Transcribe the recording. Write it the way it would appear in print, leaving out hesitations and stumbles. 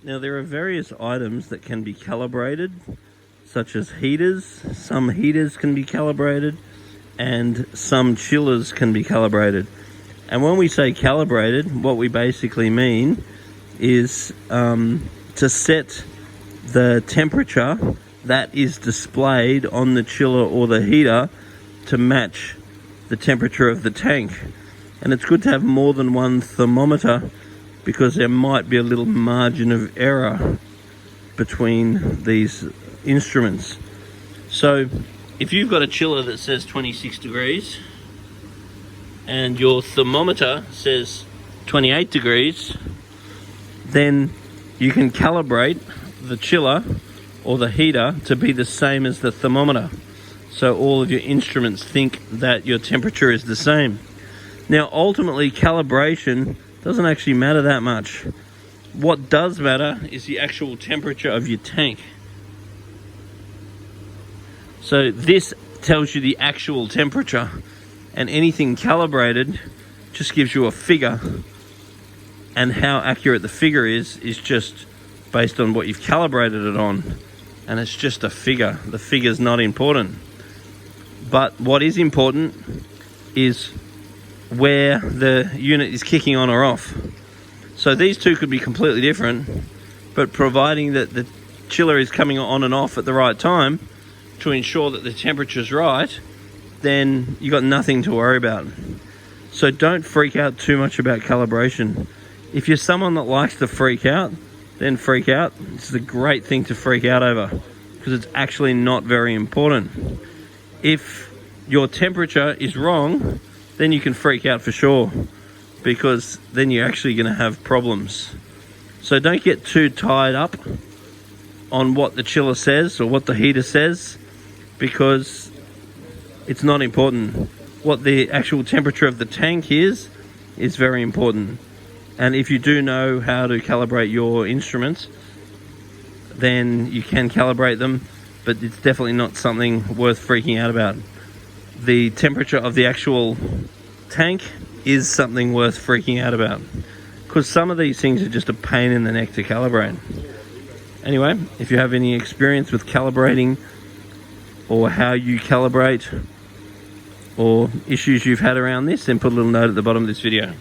Now there are various items that can be calibrated, such as heaters. Some heaters can be calibrated and some chillers can be calibrated. And when we say calibrated, what we basically mean is to set the temperature that is displayed on the chiller or the heater to match the temperature of the tank. And it's good to have more than one thermometer because there might be a little margin of error between these instruments. So if you've got a chiller that says 26 degrees and your thermometer says 28 degrees, then you can calibrate the chiller or the heater to be the same as the thermometer. So all of your instruments think that your temperature is the same. Now, ultimately, calibration doesn't actually matter that much. What does matter is the actual temperature of your tank. So this tells you the actual temperature, and anything calibrated just gives you a figure, and how accurate the figure is just based on what you've calibrated it on, and it's just a figure. The figure's not important. But what is important is where the unit is kicking on or off. So these two could be completely different, but providing that the chiller is coming on and off at the right time to ensure that the temperature's right, then you got nothing to worry about. So don't freak out too much about calibration. If you're someone that likes to freak out, then freak out. It's a great thing to freak out over because it's actually not very important. If your temperature is wrong, then you can freak out for sure, because then you're actually going to have problems. So don't get too tied up on what the chiller says or what the heater says, because it's not important. What the actual temperature of the tank is very important. And if you do know how to calibrate your instruments, then you can calibrate them, but it's definitely not something worth freaking out about. The temperature of the actual tank is something worth freaking out about, because some of these things are just a pain in the neck to calibrate. Anyway, if you have any experience with calibrating or how you calibrate or issues you've had around this, then put a little note at the bottom of this video.